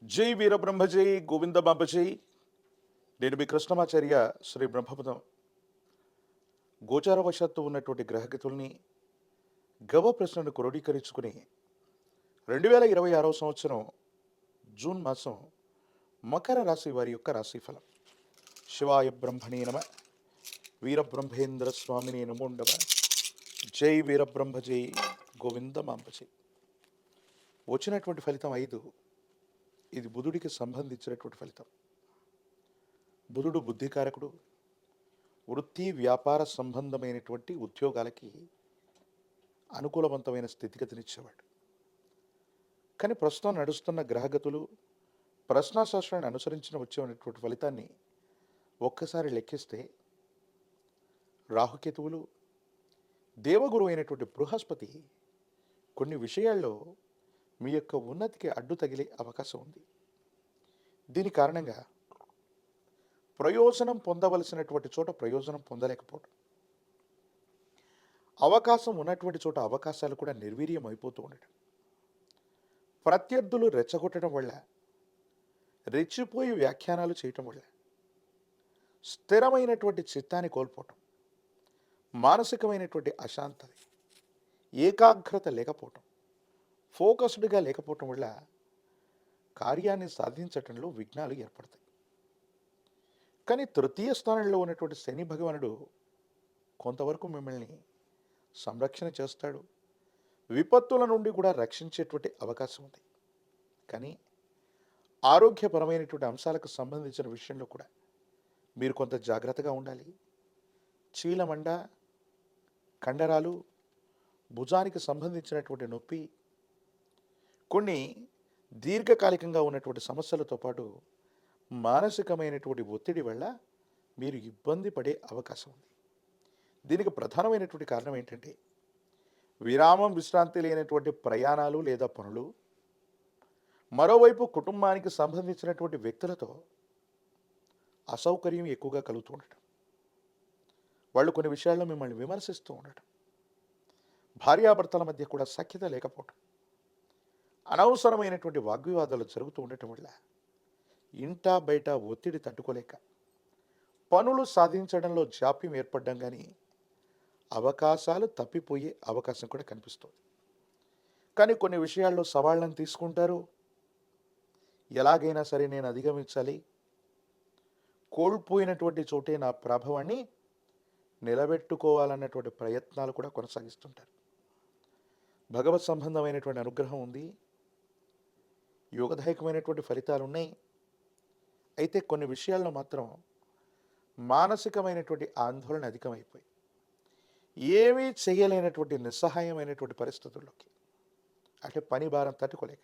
జై వీరబ్రహ్మజై గోవిందమాంబజై. నేను మీ కృష్ణమాచార్య శ్రీ బ్రహ్మపదం. గోచారవశాత్తు ఉన్నటువంటి గ్రహగతుల్ని గవ ప్రశ్నను క్రోడీకరించుకుని 2026 సంవత్సరం జూన్ మాసం మకర రాశి వారి యొక్క రాశిఫలం. శివాయ బ్రహ్మణే నమ. వీరబ్రహ్మేంద్ర స్వామిని నమోండవ. జై వీరబ్రహ్మజై గోవిందమాంబజై. వచ్చినటువంటి ఫలితం 5. ఇది బుధుడికి సంబంధించినటువంటి ఫలితం. బుధుడు బుద్ధికారకుడు. వృత్తి వ్యాపార సంబంధమైనటువంటి ఉద్యోగాలకి అనుకూలవంతమైన స్థితిగతినిచ్చేవాడు. కానీ ప్రస్తుతం నడుస్తున్న గ్రహగతులు ప్రశ్నాశాస్త్రాన్ని అనుసరించిన వచ్చేటువంటి ఫలితాన్ని ఒక్కసారి లెక్కిస్తే రాహుకేతువులు, దేవగురు అయినటువంటి బృహస్పతి కొన్ని విషయాల్లో మీ యొక్క ఉన్నతికి అడ్డు తగిలే అవకాశం ఉంది. దీని కారణంగా ప్రయోజనం పొందవలసినటువంటి చోట ప్రయోజనం పొందలేకపోవడం, అవకాశం ఉన్నటువంటి చోట అవకాశాలు కూడా నిర్వీర్యం అయిపోతూ ఉండటం, ప్రత్యర్థులు రెచ్చగొట్టడం వల్ల, రెచ్చిపోయి వ్యాఖ్యానాలు చేయటం వల్ల స్థిరమైనటువంటి చిత్తాన్ని కోల్పోవటం, మానసికమైనటువంటి అశాంతత, ఏకాగ్రత లేకపోవటం, ఫోకస్డ్గా లేకపోవటం వల్ల కార్యాన్ని సాధించటంలో విఘ్నాలు ఏర్పడతాయి. కానీ తృతీయ స్థానంలో ఉన్నటువంటి శని భగవానుడు కొంతవరకు మిమ్మల్ని సంరక్షణ చేస్తాడు, విపత్తుల నుండి కూడా రక్షించేటువంటి అవకాశం ఉంది. కానీ ఆరోగ్యపరమైనటువంటి అంశాలకు సంబంధించిన విషయంలో కూడా మీరు కొంత జాగ్రత్తగా ఉండాలి. చీలమండ, కండరాలు, భుజానికి సంబంధించినటువంటి నొప్పి, కొన్ని దీర్ఘకాలికంగా ఉన్నటువంటి సమస్యలతో పాటు మానసికమైనటువంటి ఒత్తిడి వల్ల మీరు ఇబ్బంది పడే అవకాశం ఉంది. దీనికి ప్రధానమైనటువంటి కారణం ఏంటంటే విరామం విశ్రాంతి లేనటువంటి ప్రయాణాలు లేదా పనులు, మరోవైపు కుటుంబానికి సంబంధించినటువంటి వ్యక్తులతో అసౌకర్యం ఎక్కువగా కలుగుతూ ఉండటం, వాళ్ళు కొన్ని విషయాల్లో మిమ్మల్ని విమర్శిస్తూ ఉండటం, భార్యాభర్తల మధ్య కూడా సఖ్యత లేకపోవటం, అనవసరమైనటువంటి వాగ్వివాదాలు జరుగుతూ ఉండటం వల్ల ఇంటా బయట ఒత్తిడి తట్టుకోలేక పనులు సాధించడంలో జాప్యం ఏర్పడడం, కానీ అవకాశాలు తప్పిపోయే అవకాశం కూడా కనిపిస్తుంది. కానీ కొన్ని విషయాల్లో సవాళ్ళను తీసుకుంటారు. ఎలాగైనా సరే నేను అధిగమించాలి, కోల్పోయినటువంటి చోటే నా ప్రభావాన్ని నిలబెట్టుకోవాలన్నటువంటి ప్రయత్నాలు కూడా కొనసాగిస్తుంటారు. భగవత్ సంబంధమైనటువంటి అనుగ్రహం ఉంది, యోగదాయకమైనటువంటి ఫలితాలు ఉన్నాయి. అయితే కొన్ని విషయాల్లో మాత్రం మానసికమైనటువంటి ఆందోళన అధికమైపోయి ఏమీ చేయలేనటువంటి నిస్సహాయమైనటువంటి పరిస్థితుల్లోకి, అంటే పని భారం తట్టుకోలేక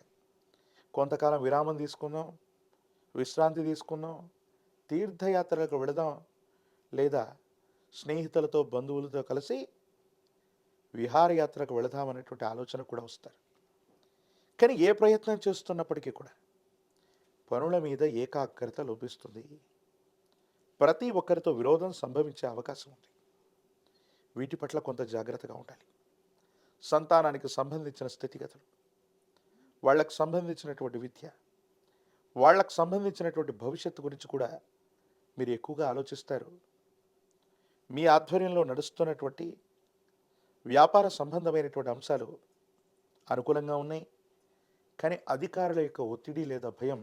కొంతకాలం విరామం తీసుకుందాం, విశ్రాంతి తీసుకుందాం, తీర్థయాత్రలకు వెళదాం, లేదా స్నేహితులతో బంధువులతో కలిసి విహారయాత్రకు వెళదామనేటువంటి ఆలోచన కూడా వస్తారు. కానీ ఏ ప్రయత్నం చేస్తున్నప్పటికీ కూడా పనుల మీద ఏకాగ్రత లోపిస్తుంది. ప్రతి ఒక్కరితో విరోధం సంభవించే అవకాశం ఉంది. వీటి పట్ల కొంత జాగ్రత్తగా ఉండాలి. సంతానానికి సంబంధించిన స్థితిగతులు, వాళ్ళకు సంబంధించినటువంటి విద్య, వాళ్ళకు సంబంధించినటువంటి భవిష్యత్తు గురించి కూడా మీరు ఎక్కువగా ఆలోచిస్తారు. మీ ఆధ్వర్యంలో నడుస్తున్నటువంటి వ్యాపార సంబంధమైనటువంటి అంశాలు అనుకూలంగా ఉన్నాయి. కానీ అధికారుల యొక్క ఒత్తిడి లేదా భయం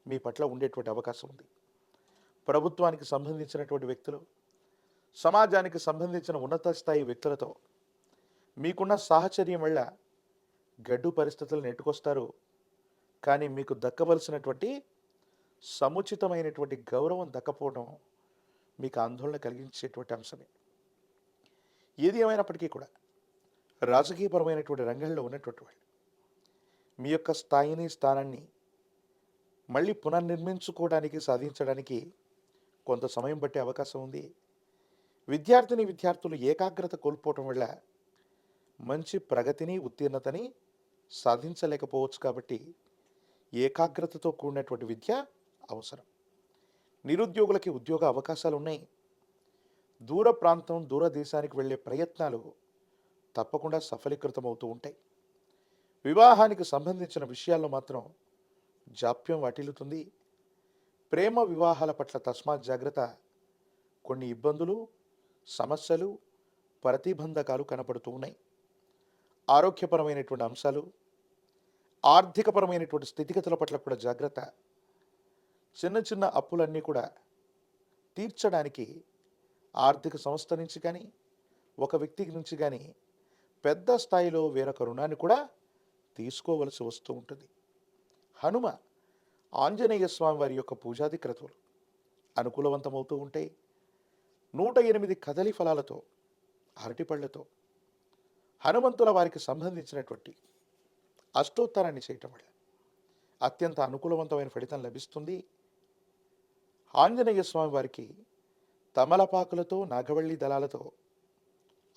మీ పట్ల ఉండేటువంటి అవకాశం ఉంది. ప్రభుత్వానికి సంబంధించినటువంటి వ్యక్తులు, సమాజానికి సంబంధించిన ఉన్నత స్థాయి వ్యక్తులతో మీకున్న సాహచర్యం వల్ల గడ్డు పరిస్థితులు నెట్టుకొస్తారు. కానీ మీకు దక్కవలసినటువంటి సముచితమైనటువంటి గౌరవం దక్కపోవడం మీకు ఆందోళన కలిగించేటువంటి అంశమే. ఏది ఏమైనప్పటికీ కూడా రాజకీయపరమైనటువంటి రంగంలో ఉన్నటువంటి వాళ్ళు మీ యొక్క స్థాయిని, స్థానాన్ని మళ్ళీ పునర్నిర్మించుకోవడానికి, సాధించడానికి కొంత సమయం పట్టే అవకాశం ఉంది. విద్యార్థులు ఏకాగ్రత కోల్పోవటం వల్ల మంచి ప్రగతిని, ఉత్తీర్ణతని సాధించలేకపోవచ్చు. కాబట్టి ఏకాగ్రతతో కూడినటువంటి విద్య అవసరం. నిరుద్యోగులకి ఉద్యోగ అవకాశాలు ఉన్నాయి. దూర ప్రాంతం, దూర దేశానికి వెళ్ళే ప్రయత్నాలు తప్పకుండా సఫలీకృతమవుతూ ఉంటాయి. వివాహానికి సంబంధించిన విషయాల్లో మాత్రం జాప్యం వాటిల్లుతుంది. ప్రేమ వివాహాల పట్ల తస్మాత్ జాగ్రత్త. కొన్ని ఇబ్బందులు, సమస్యలు, ప్రతిబంధకాలు కనపడుతూ ఉన్నాయి. ఆరోగ్యపరమైనటువంటి అంశాలు, ఆర్థికపరమైనటువంటి స్థితిగతుల పట్ల కూడా జాగ్రత్త. చిన్న చిన్న అప్పులన్నీ కూడా తీర్చడానికి ఆర్థిక సంస్థ నుంచి కానీ, ఒక వ్యక్తి నుంచి కానీ పెద్ద స్థాయిలో వేరొక రుణాన్ని కూడా తీసుకోవలసి వస్తూ ఉంటుంది. హనుమ ఆంజనేయ స్వామి వారి యొక్క పూజాది క్రతువులు అనుకూలవంతమవుతూ ఉంటాయి. 108 కదలి ఫలాలతో, అరటిపళ్లతో హనుమంతుల వారికి సంబంధించినటువంటి అష్టోత్తరాన్ని చేయటం వల్ల అత్యంత అనుకూలవంతమైన ఫలితం లభిస్తుంది. ఆంజనేయ స్వామి వారికి తమలపాకులతో, నాగవల్లి దళాలతో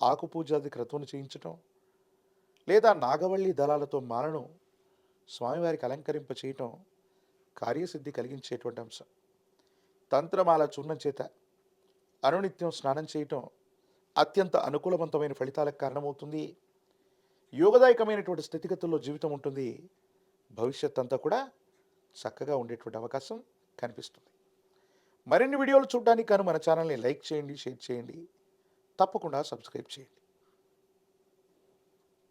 ఆకుపూజాది క్రతువును చేయించటం, లేదా నాగవల్లి దళాలతో మాలను స్వామివారికి అలంకరింప చేయటం కార్యసిద్ధి కలిగించేటువంటి అంశం. తంత్రమాల చూర్ణం చేత అనునిత్యం స్నానం చేయటం అత్యంత అనుకూలవంతమైన ఫలితాలకు కారణమవుతుంది. యోగదాయకమైనటువంటి స్థితిగతుల్లో జీవితం ఉంటుంది. భవిష్యత్ అంతా కూడా చక్కగా ఉండేటువంటి అవకాశం కనిపిస్తుంది. మరిన్ని వీడియోలు చూడడానికి కానీ మన ఛానల్ని లైక్ చేయండి, షేర్ చేయండి, తప్పకుండా సబ్స్క్రైబ్ చేయండి.